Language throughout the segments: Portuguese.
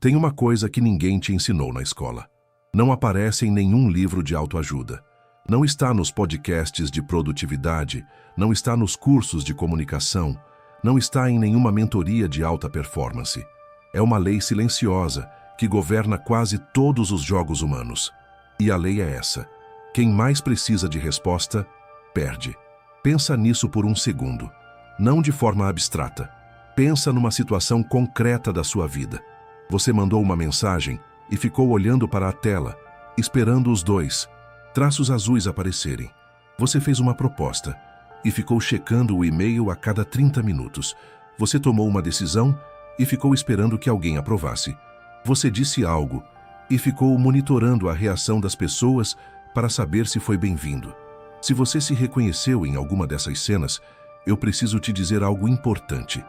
Tem uma coisa que ninguém te ensinou na escola. Não aparece em nenhum livro de autoajuda. Não está nos podcasts de produtividade, não está nos cursos de comunicação, não está em nenhuma mentoria de alta performance. É uma lei silenciosa que governa quase todos os jogos humanos. E a lei é essa: quem mais precisa de resposta, perde. Pensa nisso por um segundo. Não de forma abstrata. Pensa numa situação concreta da sua vida. Você mandou uma mensagem e ficou olhando para a tela, esperando os dois traços azuis aparecerem. Você fez uma proposta e ficou checando o e-mail a cada 30 minutos. Você tomou uma decisão e ficou esperando que alguém aprovasse. Você disse algo e ficou monitorando a reação das pessoas para saber se foi bem-vindo. Se você se reconheceu em alguma dessas cenas, eu preciso te dizer algo importante.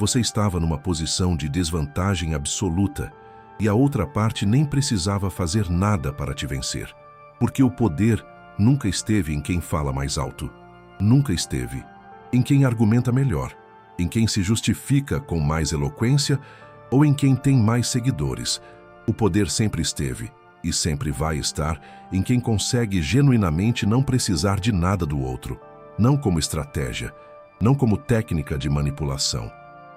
Você estava numa posição de desvantagem absoluta e a outra parte nem precisava fazer nada para te vencer. Porque o poder nunca esteve em quem fala mais alto. Nunca esteve em quem argumenta melhor, em quem se justifica com mais eloquência ou em quem tem mais seguidores. O poder sempre esteve e sempre vai estar em quem consegue genuinamente não precisar de nada do outro, não como estratégia, não como técnica de manipulação,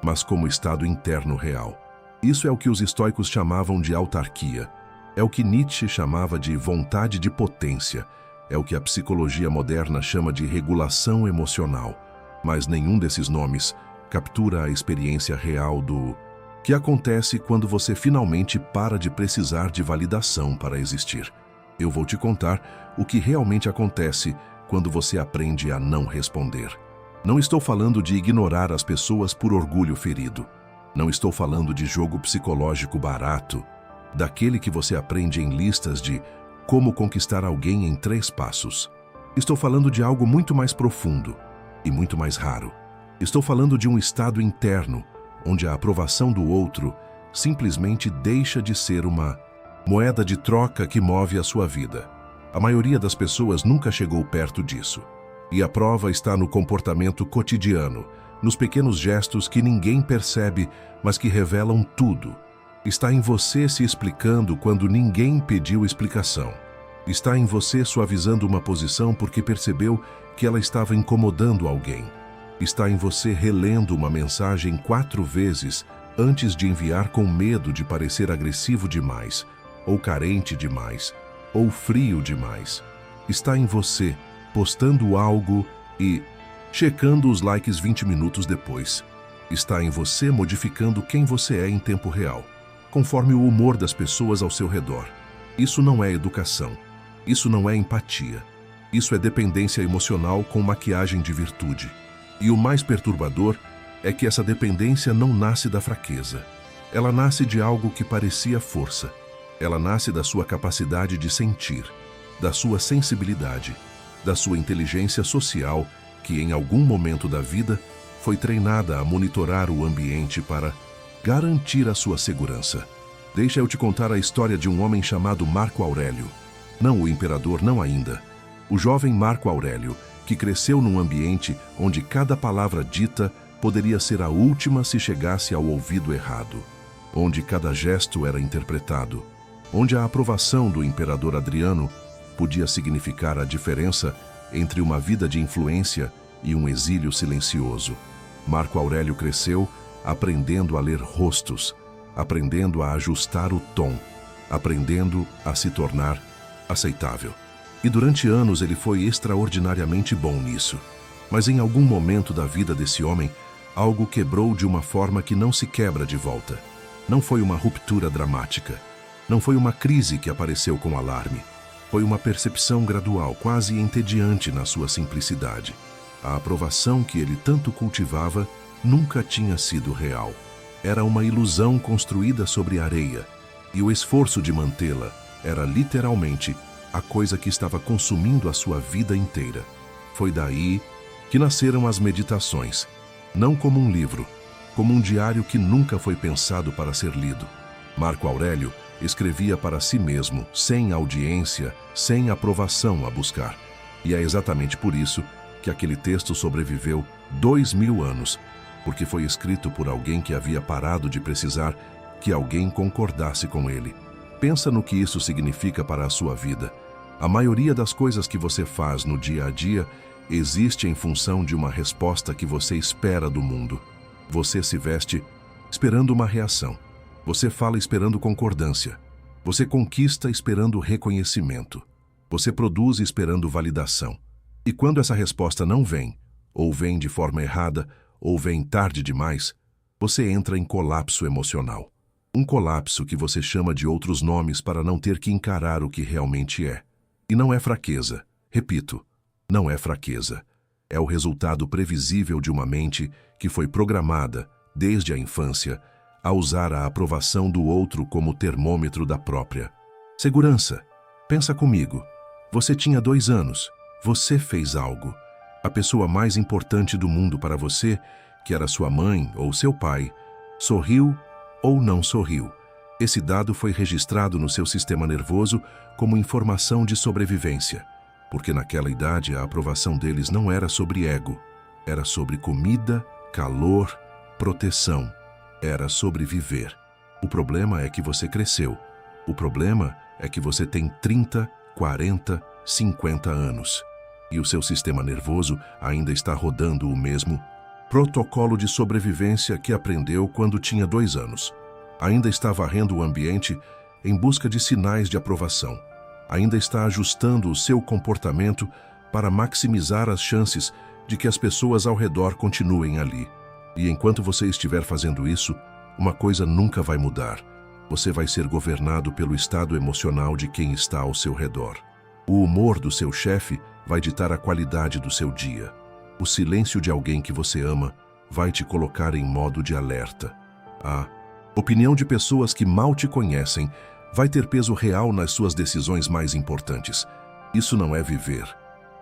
mas como estado interno real. Isso é o que os estoicos chamavam de autarquia, é o que Nietzsche chamava de vontade de potência, é o que a psicologia moderna chama de regulação emocional, mas nenhum desses nomes captura a experiência real do que acontece quando você finalmente para de precisar de validação para existir. Eu vou te contar o que realmente acontece quando você aprende a não responder. Não estou falando de ignorar as pessoas por orgulho ferido. Não estou falando de jogo psicológico barato, daquele que você aprende em listas de como conquistar alguém em 3 passos. Estou falando de algo muito mais profundo e muito mais raro. Estou falando de um estado interno, onde a aprovação do outro simplesmente deixa de ser uma moeda de troca que move a sua vida. A maioria das pessoas nunca chegou perto disso. E a prova está no comportamento cotidiano, nos pequenos gestos que ninguém percebe, mas que revelam tudo. Está em você se explicando quando ninguém pediu explicação. Está em você suavizando uma posição porque percebeu que ela estava incomodando alguém. Está em você relendo uma mensagem 4 vezes antes de enviar com medo de parecer agressivo demais, ou carente demais, ou frio demais. Está em você postando algo e checando os likes 20 minutos depois. Está em você modificando quem você é em tempo real, conforme o humor das pessoas ao seu redor. Isso não é educação. Isso não é empatia. Isso é dependência emocional com maquiagem de virtude. E o mais perturbador é que essa dependência não nasce da fraqueza. Ela nasce de algo que parecia força. Ela nasce da sua capacidade de sentir, da sua sensibilidade, da sua inteligência social, que em algum momento da vida foi treinada a monitorar o ambiente para garantir a sua segurança. Deixa eu te contar a história de um homem chamado Marco Aurélio. Não o imperador, não ainda. O jovem Marco Aurélio, que cresceu num ambiente onde cada palavra dita poderia ser a última se chegasse ao ouvido errado, onde cada gesto era interpretado, onde a aprovação do imperador Adriano podia significar a diferença entre uma vida de influência e um exílio silencioso. Marco Aurélio cresceu aprendendo a ler rostos, aprendendo a ajustar o tom, aprendendo a se tornar aceitável. E durante anos ele foi extraordinariamente bom nisso. Mas em algum momento da vida desse homem, algo quebrou de uma forma que não se quebra de volta. Não foi uma ruptura dramática. Não foi uma crise que apareceu com alarme. Foi uma percepção gradual, quase entediante na sua simplicidade. A aprovação que ele tanto cultivava nunca tinha sido real. Era uma ilusão construída sobre areia, e o esforço de mantê-la era literalmente a coisa que estava consumindo a sua vida inteira. Foi daí que nasceram as meditações, não como um livro, como um diário que nunca foi pensado para ser lido. Marco Aurélio escrevia para si mesmo, sem audiência, sem aprovação a buscar. E é exatamente por isso que aquele texto sobreviveu 2000 anos, porque foi escrito por alguém que havia parado de precisar que alguém concordasse com ele. Pensa no que isso significa para a sua vida. A maioria das coisas que você faz no dia a dia existe em função de uma resposta que você espera do mundo. Você se veste esperando uma reação. Você fala esperando concordância. Você conquista esperando reconhecimento. Você produz esperando validação. E quando essa resposta não vem, ou vem de forma errada, ou vem tarde demais, você entra em colapso emocional. Um colapso que você chama de outros nomes para não ter que encarar o que realmente é. E não é fraqueza. Repito, não é fraqueza. É o resultado previsível de uma mente que foi programada, desde a infância, a usar a aprovação do outro como termômetro da própria. Segurança. Pensa comigo. Você tinha 2 anos. Você fez algo. A pessoa mais importante do mundo para você, que era sua mãe ou seu pai, sorriu ou não sorriu. Esse dado foi registrado no seu sistema nervoso como informação de sobrevivência, porque naquela idade a aprovação deles não era sobre ego, era sobre comida, calor, proteção, era sobre viver. O problema é que você cresceu. O problema é que você tem 30, 40, 50 anos. E o seu sistema nervoso ainda está rodando o mesmo protocolo de sobrevivência que aprendeu quando tinha 2 anos. Ainda está varrendo o ambiente em busca de sinais de aprovação. Ainda está ajustando o seu comportamento para maximizar as chances de que as pessoas ao redor continuem ali. E enquanto você estiver fazendo isso, uma coisa nunca vai mudar. Você vai ser governado pelo estado emocional de quem está ao seu redor. O humor do seu chefe vai ditar a qualidade do seu dia. O silêncio de alguém que você ama vai te colocar em modo de alerta. A opinião de pessoas que mal te conhecem vai ter peso real nas suas decisões mais importantes. Isso não é viver.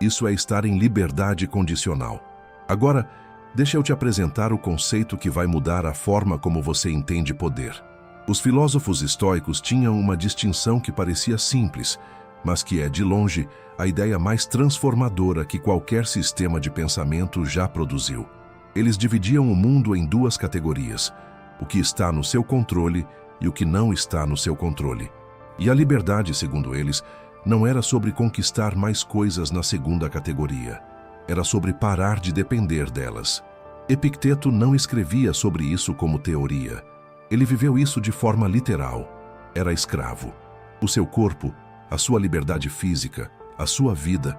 Isso é estar em liberdade condicional. Agora, deixa eu te apresentar o conceito que vai mudar a forma como você entende poder. Os filósofos estoicos tinham uma distinção que parecia simples, mas que é, de longe, a ideia mais transformadora que qualquer sistema de pensamento já produziu. Eles dividiam o mundo em 2 categorias: o que está no seu controle e o que não está no seu controle. E a liberdade, segundo eles, não era sobre conquistar mais coisas na segunda categoria. Era sobre parar de depender delas. Epicteto não escrevia sobre isso como teoria. Ele viveu isso de forma literal. Era escravo. O seu corpo, a sua liberdade física, a sua vida,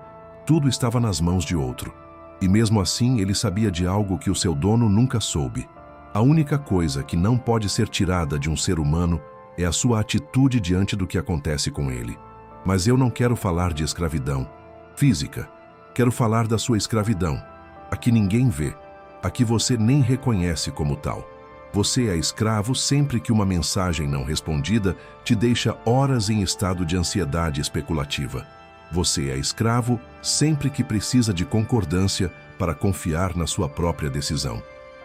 tudo estava nas mãos de outro. E mesmo assim ele sabia de algo que o seu dono nunca soube. A única coisa que não pode ser tirada de um ser humano é a sua atitude diante do que acontece com ele. Mas eu não quero falar de escravidão física. Quero falar da sua escravidão, a que ninguém vê, a que você nem reconhece como tal. Você é escravo sempre que uma mensagem não respondida te deixa horas em estado de ansiedade especulativa. Você é escravo sempre que precisa de concordância para confiar na sua própria decisão.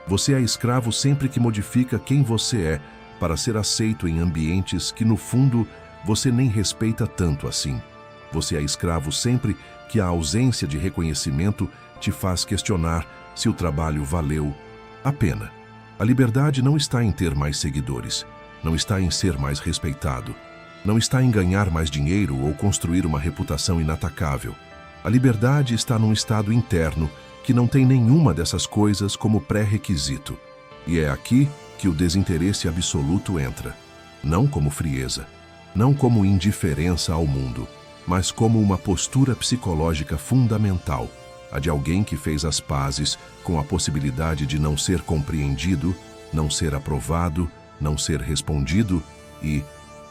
Você é escravo sempre que modifica quem você é para ser aceito em ambientes que, no fundo, você nem respeita tanto assim. Você é escravo sempre que a ausência de reconhecimento te faz questionar se o trabalho valeu a pena. A liberdade não está em ter mais seguidores, não está em ser mais respeitado, não está em ganhar mais dinheiro ou construir uma reputação inatacável. A liberdade está num estado interno que não tem nenhuma dessas coisas como pré-requisito. E é aqui que o desinteresse absoluto entra. Não como frieza, não como indiferença ao mundo, mas como uma postura psicológica fundamental, a de alguém que fez as pazes com a possibilidade de não ser compreendido, não ser aprovado, não ser respondido e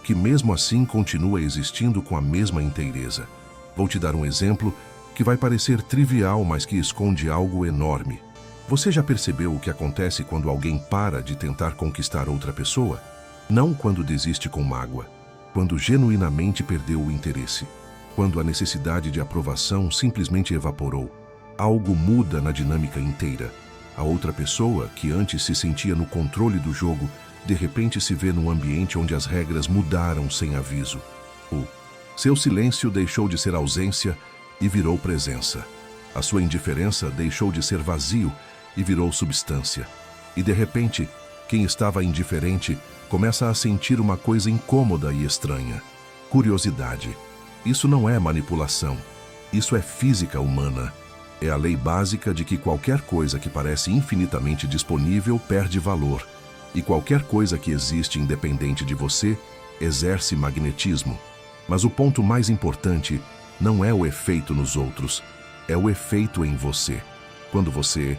que mesmo assim continua existindo com a mesma inteireza. Vou te dar um exemplo que vai parecer trivial, mas que esconde algo enorme. Você já percebeu o que acontece quando alguém para de tentar conquistar outra pessoa? Não quando desiste com mágoa, quando genuinamente perdeu o interesse, quando a necessidade de aprovação simplesmente evaporou. Algo muda na dinâmica inteira. A outra pessoa, que antes se sentia no controle do jogo, de repente se vê num ambiente onde as regras mudaram sem aviso. O seu silêncio deixou de ser ausência e virou presença. A sua indiferença deixou de ser vazio e virou substância. E de repente, Quem estava indiferente começa a sentir uma coisa incômoda e estranha. Curiosidade. Isso não é manipulação. Isso é física humana. É a lei básica de que qualquer coisa que parece infinitamente disponível perde valor, e qualquer coisa que existe independente de você exerce magnetismo. Mas o ponto mais importante não é o efeito nos outros, é o efeito em você. Quando você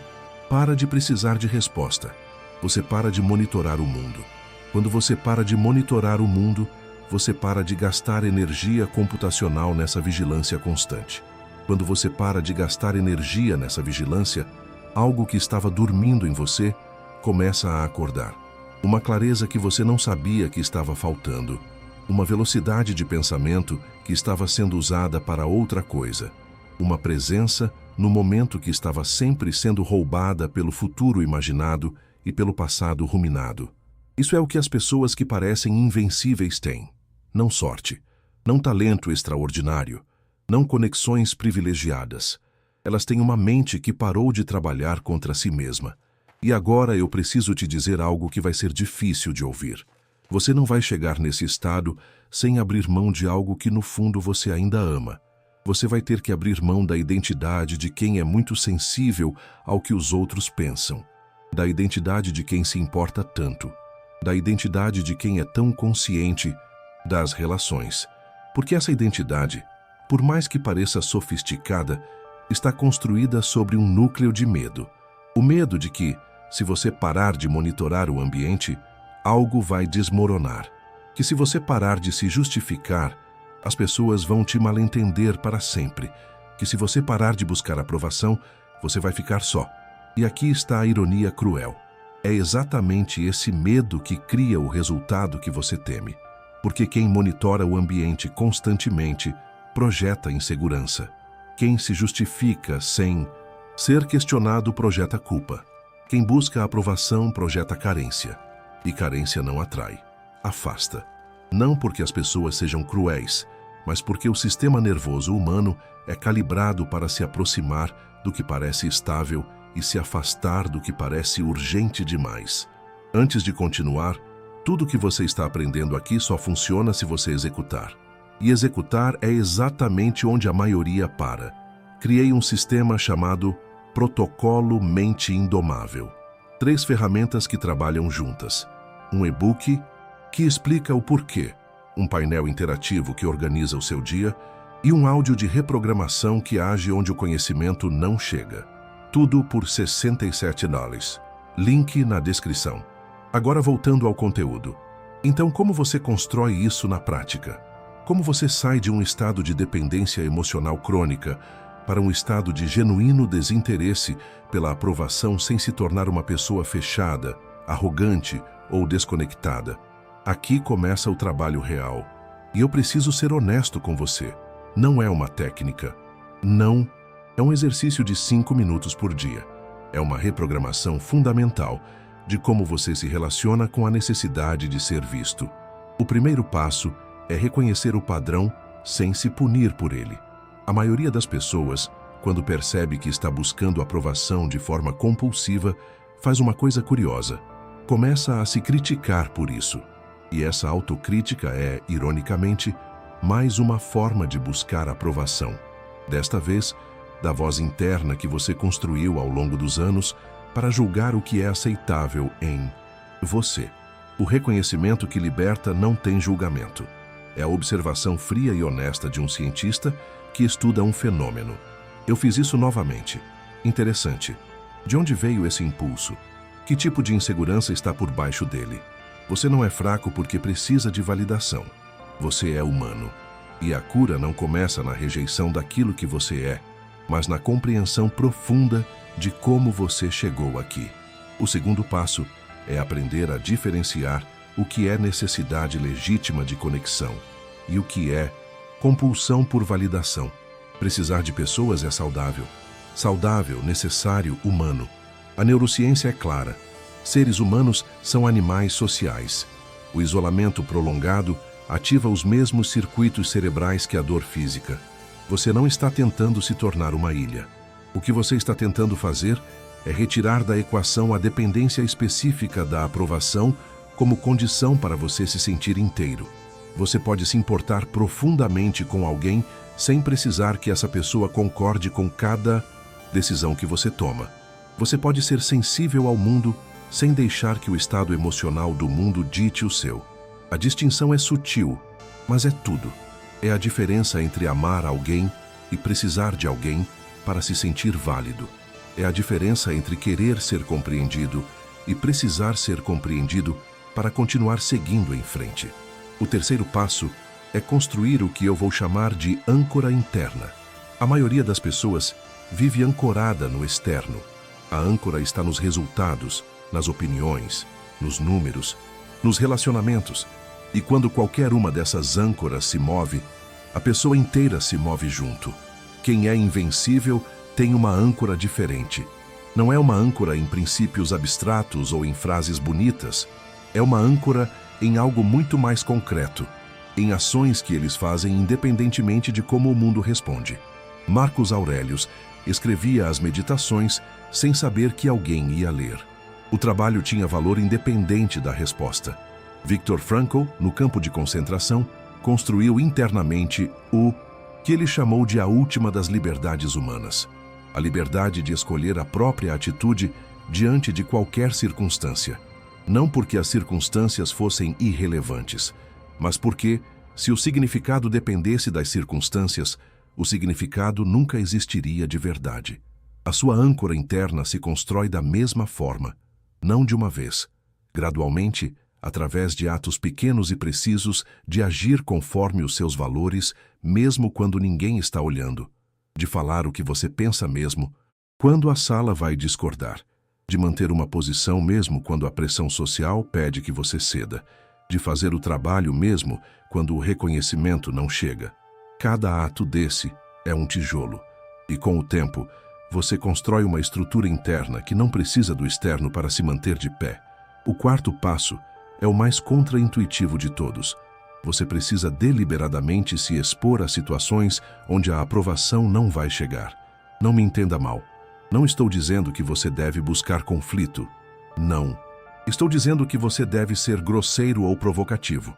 para de precisar de resposta, você para de monitorar o mundo. Quando você para de monitorar o mundo, você para de gastar energia computacional nessa vigilância constante. Quando você para de gastar energia nessa vigilância, algo que estava dormindo em você começa a acordar. Uma clareza que você não sabia que estava faltando. Uma velocidade de pensamento que estava sendo usada para outra coisa. Uma presença no momento que estava sempre sendo roubada pelo futuro imaginado e pelo passado ruminado. Isso é o que as pessoas que parecem invencíveis têm. Não sorte, não talento extraordinário, não conexões privilegiadas. Elas têm uma mente que parou de trabalhar contra si mesma. E agora eu preciso te dizer algo que vai ser difícil de ouvir. Você não vai chegar nesse estado sem abrir mão de algo que no fundo você ainda ama. Você vai ter que abrir mão da identidade de quem é muito sensível ao que os outros pensam. Da identidade de quem se importa tanto. Da identidade de quem é tão consciente das relações. Porque essa identidade, por mais que pareça sofisticada, está construída sobre um núcleo de medo. O medo de que, se você parar de monitorar o ambiente, algo vai desmoronar. Que se você parar de se justificar, as pessoas vão te malentender para sempre. Que se você parar de buscar aprovação, você vai ficar só. E aqui está a ironia cruel. É exatamente esse medo que cria o resultado que você teme. Porque quem monitora o ambiente constantemente projeta insegurança. Quem se justifica sem ser questionado projeta culpa. Quem busca aprovação projeta carência. E carência não atrai, afasta. Não porque as pessoas sejam cruéis, mas porque o sistema nervoso humano é calibrado para se aproximar do que parece estável e se afastar do que parece urgente demais. Antes de continuar, tudo o que você está aprendendo aqui só funciona se você executar. E executar é exatamente onde a maioria para. Criei um sistema chamado Protocolo Mente Indomável. 3 ferramentas que trabalham juntas. Um e-book que explica o porquê, um painel interativo que organiza o seu dia e um áudio de reprogramação que age onde o conhecimento não chega. Tudo por $67. Link na descrição. Agora voltando ao conteúdo. Então, como você constrói isso na prática? Como você sai de um estado de dependência emocional crônica para um estado de genuíno desinteresse pela aprovação sem se tornar uma pessoa fechada, arrogante ou desconectada? Aqui começa o trabalho real. E eu preciso ser honesto com você. Não é uma técnica. Não. É um exercício de 5 minutos por dia. É uma reprogramação fundamental de como você se relaciona com a necessidade de ser visto. O primeiro passo é reconhecer o padrão sem se punir por ele. A maioria das pessoas, quando percebe que está buscando aprovação de forma compulsiva, faz uma coisa curiosa. Começa a se criticar por isso. E essa autocrítica é, ironicamente, mais uma forma de buscar aprovação. Desta vez, da voz interna que você construiu ao longo dos anos para julgar o que é aceitável em você. O reconhecimento que liberta não tem julgamento. É a observação fria e honesta de um cientista que estuda um fenômeno. Eu fiz isso novamente. Interessante. De onde veio esse impulso? Que tipo de insegurança está por baixo dele? Você não é fraco porque precisa de validação. Você é humano. E a cura não começa na rejeição daquilo que você é, mas na compreensão profunda de como você chegou aqui. O segundo passo é aprender a diferenciar o que é necessidade legítima de conexão e o que é compulsão por validação. Precisar de pessoas é saudável. Saudável, necessário, humano. A neurociência é clara. Seres humanos são animais sociais. O isolamento prolongado ativa os mesmos circuitos cerebrais que a dor física. Você não está tentando se tornar uma ilha. O que você está tentando fazer é retirar da equação a dependência específica da aprovação como condição para você se sentir inteiro. Você pode se importar profundamente com alguém sem precisar que essa pessoa concorde com cada decisão que você toma. Você pode ser sensível ao mundo sem deixar que o estado emocional do mundo dite o seu. A distinção é sutil, mas é tudo. É a diferença entre amar alguém e precisar de alguém para se sentir válido. É a diferença entre querer ser compreendido e precisar ser compreendido para continuar seguindo em frente. O terceiro passo é construir o que eu vou chamar de âncora interna. A maioria das pessoas vive ancorada no externo. A âncora está nos resultados, nas opiniões, nos números, nos relacionamentos. E quando qualquer uma dessas âncoras se move, a pessoa inteira se move junto. Quem é invencível tem uma âncora diferente. Não é uma âncora em princípios abstratos ou em frases bonitas. É uma âncora em algo muito mais concreto, em ações que eles fazem independentemente de como o mundo responde. Marcus Aurelius escrevia as meditações sem saber que alguém ia ler. O trabalho tinha valor independente da resposta. Viktor Frankl, no campo de concentração, construiu internamente o que ele chamou de a última das liberdades humanas. A liberdade de escolher a própria atitude diante de qualquer circunstância. Não porque as circunstâncias fossem irrelevantes, mas porque, se o significado dependesse das circunstâncias, o significado nunca existiria de verdade. A sua âncora interna se constrói da mesma forma, não de uma vez, gradualmente, através de atos pequenos e precisos de agir conforme os seus valores, mesmo quando ninguém está olhando, de falar o que você pensa mesmo, quando a sala vai discordar, de manter uma posição mesmo quando a pressão social pede que você ceda, de fazer o trabalho mesmo quando o reconhecimento não chega. Cada ato desse é um tijolo, e com o tempo, você constrói uma estrutura interna que não precisa do externo para se manter de pé. O quarto passo é o mais contraintuitivo de todos. Você precisa deliberadamente se expor a situações onde a aprovação não vai chegar. Não me entenda mal. Não estou dizendo que você deve buscar conflito. Não. Estou dizendo que você deve ser grosseiro ou provocativo.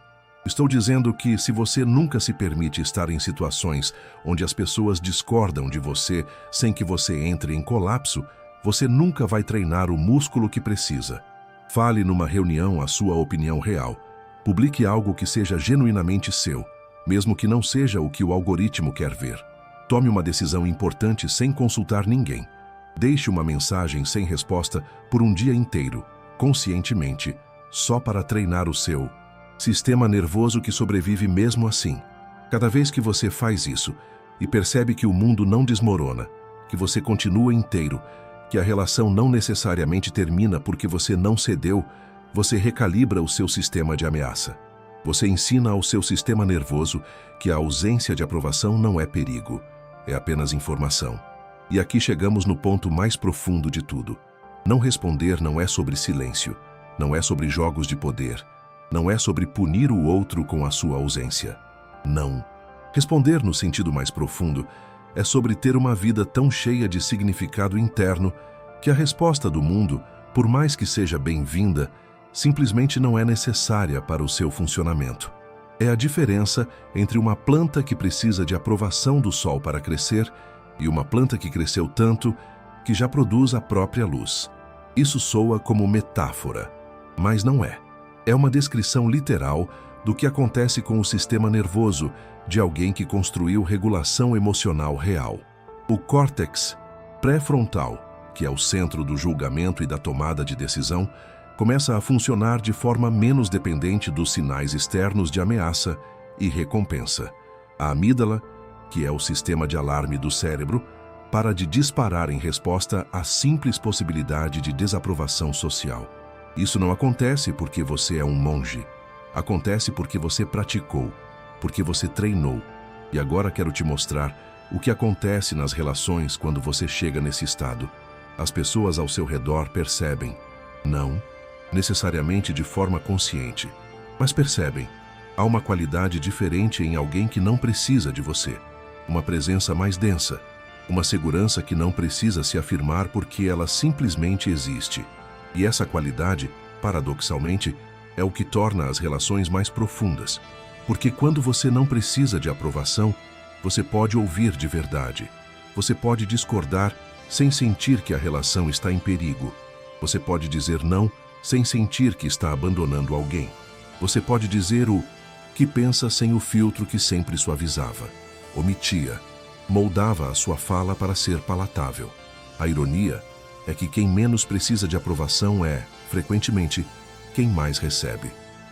Estou dizendo que, se você nunca se permite estar em situações onde as pessoas discordam de você sem que você entre em colapso, você nunca vai treinar o músculo que precisa. Fale numa reunião a sua opinião real. Publique algo que seja genuinamente seu, mesmo que não seja o que o algoritmo quer ver. Tome uma decisão importante sem consultar ninguém. Deixe uma mensagem sem resposta por um dia inteiro, conscientemente, só para treinar o seu sistema nervoso que sobrevive mesmo assim. Cada vez que você faz isso e percebe que o mundo não desmorona, que você continua inteiro, que a relação não necessariamente termina porque você não cedeu, você recalibra o seu sistema de ameaça. Você ensina ao seu sistema nervoso que a ausência de aprovação não é perigo, é apenas informação. E aqui chegamos no ponto mais profundo de tudo. Não responder não é sobre silêncio, não é sobre jogos de poder, não é sobre punir o outro com a sua ausência. Não. Responder no sentido mais profundo é sobre ter uma vida tão cheia de significado interno que a resposta do mundo, por mais que seja bem-vinda, simplesmente não é necessária para o seu funcionamento. É a diferença entre uma planta que precisa de aprovação do sol para crescer e uma planta que cresceu tanto que já produz a própria luz. Isso soa como metáfora, mas não é. É uma descrição literal do que acontece com o sistema nervoso de alguém que construiu regulação emocional real. O córtex pré-frontal, que é o centro do julgamento e da tomada de decisão, começa a funcionar de forma menos dependente dos sinais externos de ameaça e recompensa. A amígdala, que é o sistema de alarme do cérebro, para de disparar em resposta à simples possibilidade de desaprovação social. Isso não acontece porque você é um monge. Acontece porque você praticou, porque você treinou. E agora quero te mostrar o que acontece nas relações quando você chega nesse estado. As pessoas ao seu redor percebem, não necessariamente de forma consciente, mas percebem. Há uma qualidade diferente em alguém que não precisa de você. Uma presença mais densa, Uma segurança que não precisa se afirmar porque ela simplesmente existe. E essa qualidade, paradoxalmente, é o que torna as relações mais profundas. Porque quando você não precisa de aprovação, você pode ouvir de verdade. Você pode discordar sem sentir que a relação está em perigo. Você pode dizer não sem sentir que está abandonando alguém. Você pode dizer o que pensa sem o filtro que sempre suavizava, omitia, moldava a sua fala para ser palatável. A ironia é que quem menos precisa de aprovação é, frequentemente, quem mais recebe.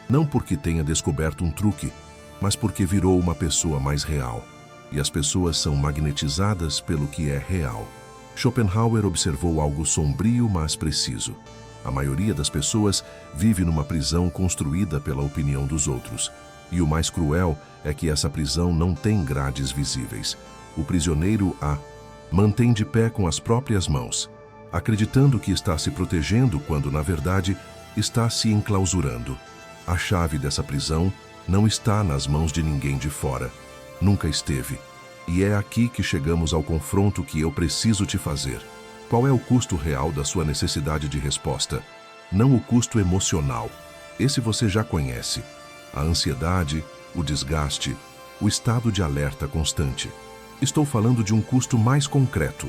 Não porque tenha descoberto um truque, mas porque virou uma pessoa mais real. E as pessoas são magnetizadas pelo que é real. Schopenhauer observou algo sombrio, mas preciso. A maioria das pessoas vive numa prisão construída pela opinião dos outros. E o mais cruel é que essa prisão não tem grades visíveis. O prisioneiro a mantém de pé com as próprias mãos, acreditando que está se protegendo quando, na verdade, está se enclausurando. A chave dessa prisão não está nas mãos de ninguém de fora. Nunca esteve. E é aqui que chegamos ao confronto que eu preciso te fazer. Qual é o custo real da sua necessidade de resposta? Não o custo emocional. Esse você já conhece. A ansiedade, o desgaste, o estado de alerta constante. Estou falando de um custo mais concreto.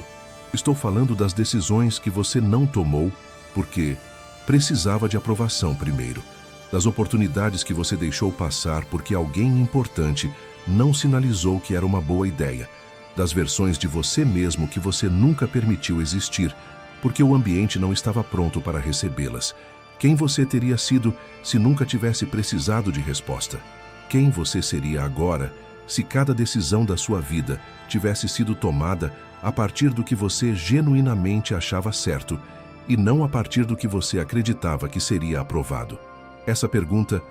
Estou falando das decisões que você não tomou porque precisava de aprovação primeiro. Das oportunidades que você deixou passar porque alguém importante não sinalizou que era uma boa ideia. Das versões de você mesmo que você nunca permitiu existir, porque o ambiente não estava pronto para recebê-las. Quem você teria sido se nunca tivesse precisado de resposta? Quem você seria agora se cada decisão da sua vida tivesse sido tomada a partir do que você genuinamente achava certo e não a partir do que você acreditava que seria aprovado? Essa pergunta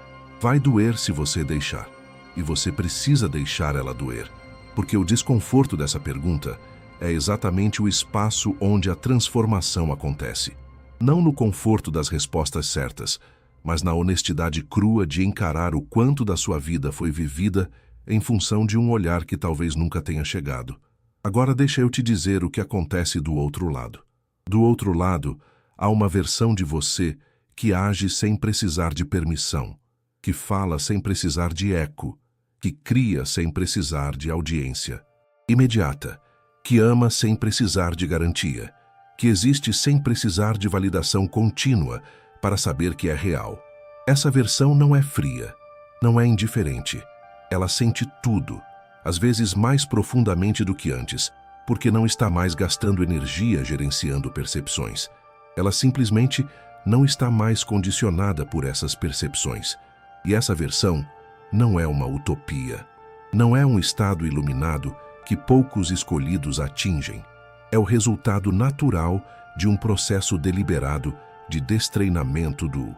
vai doer se você deixar. E você precisa deixar ela doer, porque o desconforto dessa pergunta é exatamente o espaço onde a transformação acontece. Não no conforto das respostas certas, mas na honestidade crua de encarar o quanto da sua vida foi vivida em função de um olhar que talvez nunca tenha chegado. Agora deixa eu te dizer o que acontece do outro lado. Do outro lado, há uma versão de você que age sem precisar de permissão, que fala sem precisar de eco, que cria sem precisar de audiência imediata, que ama sem precisar de garantia, que existe sem precisar de validação contínua para saber que é real. Essa versão não é fria, não é indiferente. Ela sente tudo, às vezes mais profundamente do que antes, porque não está mais gastando energia gerenciando percepções. Ela simplesmente não está mais condicionada por essas percepções. E essa versão não é uma utopia. Não é um estado iluminado que poucos escolhidos atingem. É o resultado natural de um processo deliberado de destreinamento do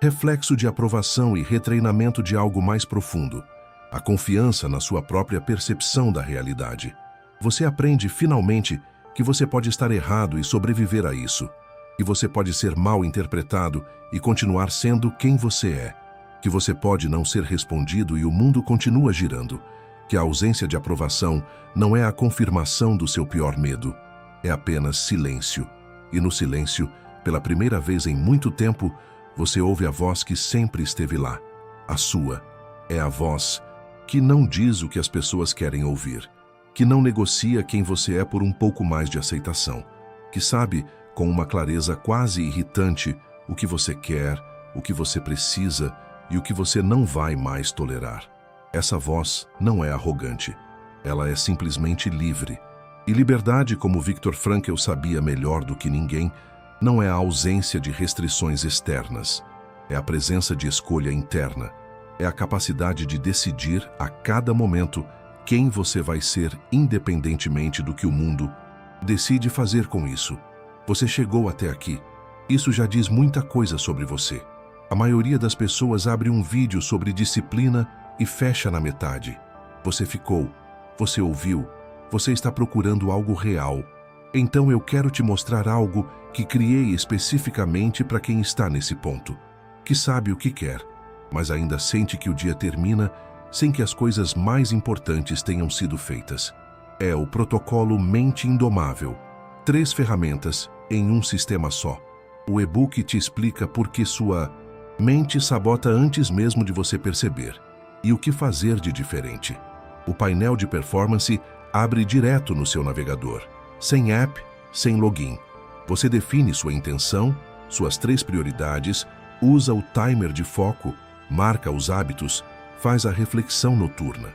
reflexo de aprovação e retreinamento de algo mais profundo, a confiança na sua própria percepção da realidade. Você aprende finalmente que você pode estar errado e sobreviver a isso, que você pode ser mal interpretado e continuar sendo quem você é, que você pode não ser respondido e o mundo continua girando, que a ausência de aprovação não é a confirmação do seu pior medo, é apenas silêncio. E no silêncio, pela primeira vez em muito tempo, você ouve a voz que sempre esteve lá. A sua é a voz que não diz o que as pessoas querem ouvir, que não negocia quem você é por um pouco mais de aceitação, que sabe, com uma clareza quase irritante, o que você quer, o que você precisa e o que você não vai mais tolerar. Essa voz não é arrogante, ela é simplesmente livre. E liberdade, como Viktor Frankl sabia melhor do que ninguém, não é a ausência de restrições externas, é a presença de escolha interna, é a capacidade de decidir a cada momento quem você vai ser independentemente do que o mundo decide fazer com isso. Você chegou até aqui. Isso já diz muita coisa sobre você. A maioria das pessoas abre um vídeo sobre disciplina e fecha na metade. Você ficou, você ouviu, você está procurando algo real. Então eu quero te mostrar algo que criei especificamente para quem está nesse ponto, que sabe o que quer, mas ainda sente que o dia termina sem que as coisas mais importantes tenham sido feitas. é o protocolo Mente Indomável. 3 ferramentas em um sistema só. O e-book te explica por que sua mente sabota antes mesmo de você perceber e o que fazer de diferente. O painel de performance abre direto no seu navegador, sem app, sem login. Você define sua intenção, suas 3 prioridades, usa o timer de foco, marca os hábitos, faz a reflexão noturna.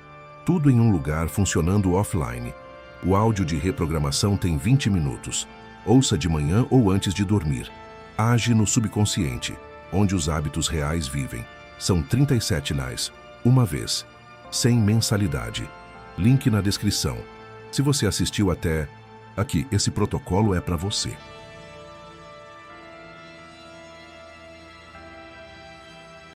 Tudo em um lugar funcionando offline. O áudio de reprogramação tem 20 minutos. Ouça de manhã ou antes de dormir. Age no subconsciente, onde os hábitos reais vivem. São 37 reais, uma vez, sem mensalidade. Link na descrição. Se você assistiu até aqui, esse protocolo é para você.